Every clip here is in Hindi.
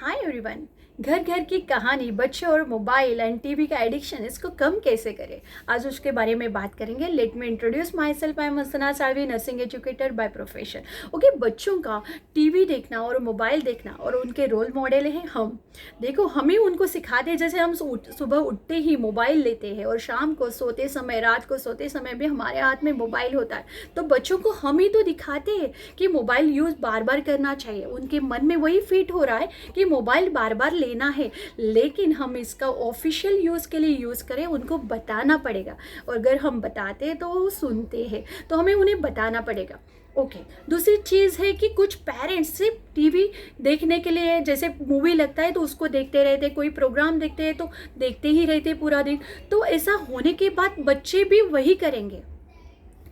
Hi everyone. घर घर की कहानी, बच्चे और मोबाइल एंड टीवी का एडिक्शन, इसको कम कैसे करें, आज उसके बारे में बात करेंगे। Let me introduce my self. I am Hasnat Salvi, nursing educator by profession. Okay, बच्चों का टीवी देखना और मोबाइल देखना और उनके रोल मॉडल हैं हम। देखो, हमें उनको सिखाते हैं, जैसे हम सुबह उठते ही मोबाइल लेते हैं और शाम को सोते समय, रात को सोते समय भी हमारे हाथ में मोबाइल होता है, तो बच्चों को हम ही तो दिखाते हैं कि मोबाइल यूज़ बार बार करना चाहिए। उनके मन में वही फिट हो रहा है कि मोबाइल बार बार लेना है, लेकिन हम इसका ऑफिशियल यूज़ के लिए यूज़ करें, उनको बताना पड़ेगा। और अगर हम बताते हैं तो वो सुनते हैं, तो हमें उन्हें बताना पड़ेगा। ओके, दूसरी चीज़ है कि कुछ पेरेंट्स सिर्फ टीवी देखने के लिए, जैसे मूवी लगता है तो उसको देखते रहते, कोई प्रोग्राम देखते हैं तो देखते ही रहते पूरा दिन। तो ऐसा होने के बाद बच्चे भी वही करेंगे,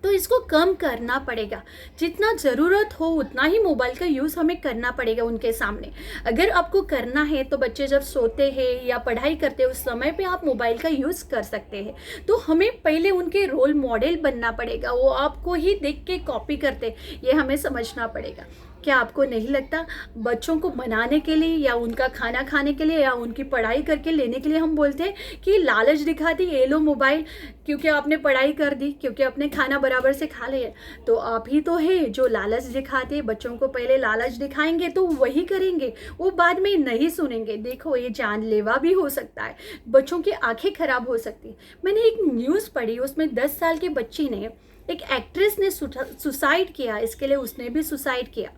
तो इसको कम करना पड़ेगा। जितना ज़रूरत हो उतना ही मोबाइल का यूज़ हमें करना पड़ेगा उनके सामने। अगर आपको करना है तो बच्चे जब सोते हैं या पढ़ाई करते हैं उस समय पे आप मोबाइल का यूज़ कर सकते हैं। तो हमें पहले उनके रोल मॉडल बनना पड़ेगा, वो आपको ही देख के कॉपी करते, ये हमें समझना पड़ेगा। क्या आपको नहीं लगता, बच्चों को मनाने के लिए या उनका खाना खाने के लिए या उनकी पढ़ाई करके लेने के लिए हम बोलते हैं कि लालच दिखा दी, ये लो मोबाइल, क्योंकि आपने पढ़ाई कर दी, क्योंकि आपने खाना बराबर से खा लिया। तो आप ही तो है जो लालच दिखाते। बच्चों को पहले लालच दिखाएंगे तो वही करेंगे, वो बाद में नहीं सुनेंगे। देखो, ये जानलेवा भी हो सकता है, बच्चों की आंखें खराब हो सकती है। मैंने एक न्यूज़ पढ़ी, उसमें 10 साल की बच्ची ने, एक एक्ट्रेस ने सुसाइड किया, इसके लिए उसने भी सुसाइड किया।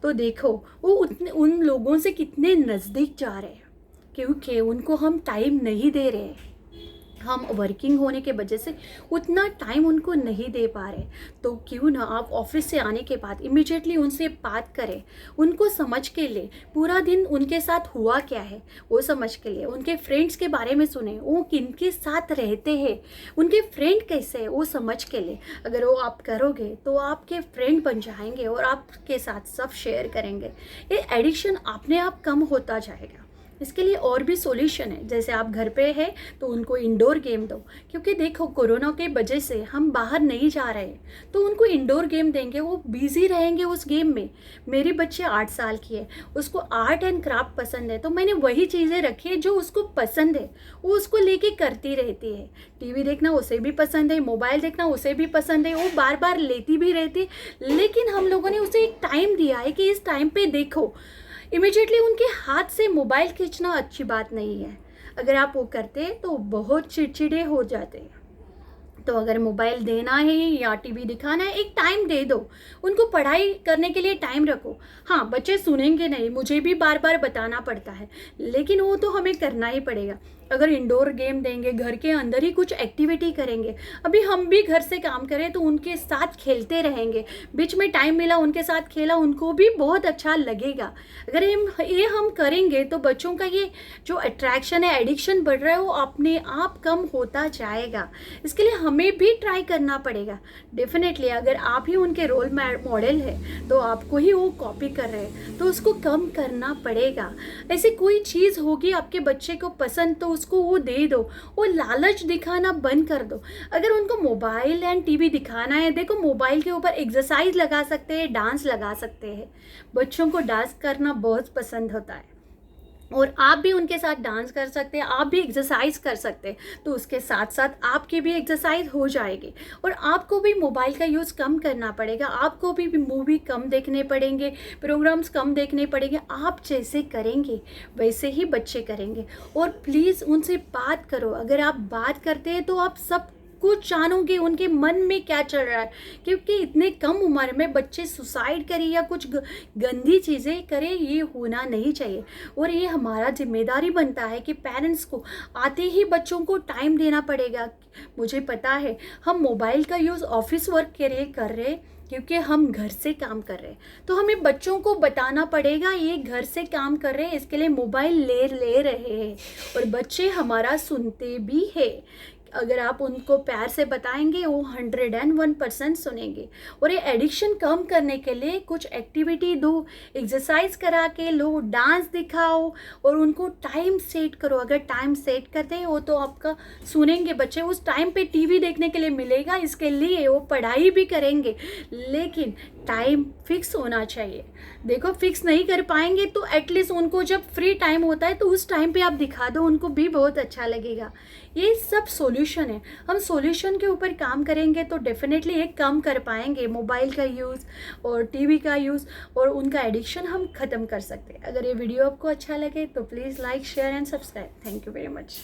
तो देखो, वो उन लोगों से कितने नज़दीक जा रहे हैं, क्योंकि उनको हम टाइम नहीं दे रहे हैं। हम वर्किंग होने के वजह से उतना टाइम उनको नहीं दे पा रहे। तो क्यों ना आप ऑफिस से आने के बाद इमिजिएटली उनसे बात करें, उनको समझ के लिए, पूरा दिन उनके साथ हुआ क्या है वो समझ के लिए, उनके फ्रेंड्स के बारे में सुने, वो किनके साथ रहते हैं, उनके फ्रेंड कैसे है वो समझ के लिए। अगर वो आप करोगे तो आपके फ्रेंड बन जाएंगे और आपके साथ सब शेयर करेंगे। ये एडिक्शन अपने आप कम होता जाएगा। इसके लिए और भी सॉल्यूशन है, जैसे आप घर पे है तो उनको इंडोर गेम दो, क्योंकि देखो कोरोना के वजह से हम बाहर नहीं जा रहे हैं, तो उनको इंडोर गेम देंगे, वो बिजी रहेंगे उस गेम में। मेरी बच्चे 8 साल की है, उसको आर्ट एंड क्राफ्ट पसंद है, तो मैंने वही चीज़ें रखी है जो उसको पसंद है, वो उसको लेके करती रहती है। टीवी देखना उसे भी पसंद है, मोबाइल देखना उसे भी पसंद है, वो बार बार लेती भी रहती, लेकिन हम लोगों ने उसे एक टाइम दिया है कि इस टाइम पे देखो। इमिजिएटली उनके हाथ से मोबाइल खींचना अच्छी बात नहीं है। अगर आप वो करते तो बहुत चिड़चिड़े हो जाते। तो अगर मोबाइल देना है या टीवी दिखाना है, एक टाइम दे दो, उनको पढ़ाई करने के लिए टाइम रखो। हाँ, बच्चे सुनेंगे नहीं, मुझे भी बार बार बताना पड़ता है, लेकिन वो तो हमें करना ही पड़ेगा। अगर इंडोर गेम देंगे, घर के अंदर ही कुछ एक्टिविटी करेंगे, अभी हम भी घर से काम करें तो उनके साथ खेलते रहेंगे, बीच में टाइम मिला उनके साथ खेला, उनको भी बहुत अच्छा लगेगा। अगर हम करेंगे तो बच्चों का ये जो अट्रैक्शन है, एडिक्शन बढ़ रहा है, वो अपने आप कम होता जाएगा। इसके लिए हमें भी ट्राई करना पड़ेगा। डेफिनेटली अगर आप ही उनके रोल मॉडल है तो आपको ही वो कॉपी कर रहे हैं, तो उसको कम करना पड़ेगा। ऐसे कोई चीज़ होगी आपके बच्चे को पसंद, तो उसको वो दे दो, वो लालच दिखाना बंद कर दो। अगर उनको मोबाइल एंड टीवी दिखाना है, देखो मोबाइल के ऊपर एक्सरसाइज लगा सकते हैं, डांस लगा सकते हैं। बच्चों को डांस करना बहुत पसंद होता है और आप भी उनके साथ डांस कर सकते हैं, आप भी एक्सरसाइज कर सकते हैं, तो उसके साथ साथ आपकी भी एक्सरसाइज हो जाएगी। और आपको भी मोबाइल का यूज़ कम करना पड़ेगा, आपको भी मूवी कम देखने पड़ेंगे, प्रोग्राम्स कम देखने पड़ेंगे। आप जैसे करेंगे वैसे ही बच्चे करेंगे। और प्लीज़ उनसे बात करो, अगर आप बात करते हैं तो आप सब कुछ जानोगे उनके मन में क्या चल रहा है, क्योंकि इतने कम उम्र में बच्चे सुसाइड करें या कुछ गंदी चीज़ें करें, ये होना नहीं चाहिए। और ये हमारा जिम्मेदारी बनता है कि पेरेंट्स को आते ही बच्चों को टाइम देना पड़ेगा। मुझे पता है हम मोबाइल का यूज़ ऑफिस वर्क के लिए कर रहे हैं, क्योंकि हम घर से काम कर रहे हैं, तो हमें बच्चों को बताना पड़ेगा ये घर से काम कर रहे हैं, इसके लिए मोबाइल ले रहे हैं, और बच्चे हमारा सुनते भी है। अगर आप उनको प्यार से बताएंगे वो 101% सुनेंगे। और ये एडिक्शन कम करने के लिए कुछ एक्टिविटी दो, एक्सरसाइज करा के लो, डांस दिखाओ और उनको टाइम सेट करो। अगर टाइम सेट करते हो तो आपका सुनेंगे बच्चे। उस टाइम पे टीवी देखने के लिए मिलेगा, इसके लिए वो पढ़ाई भी करेंगे, लेकिन टाइम फिक्स होना चाहिए। देखो फिक्स नहीं कर पाएंगे तो एटलीस्ट उनको जब फ्री टाइम होता है तो उस टाइम पे आप दिखा दो, उनको भी बहुत अच्छा लगेगा। ये सब सॉल्यूशन है, हम सॉल्यूशन के ऊपर काम करेंगे तो डेफिनेटली ये कम कर पाएंगे मोबाइल का यूज़ और टीवी का यूज़, और उनका एडिक्शन हम ख़त्म कर सकते हैं। अगर ये वीडियो आपको अच्छा लगे तो please like share and subscribe. Thank you very much.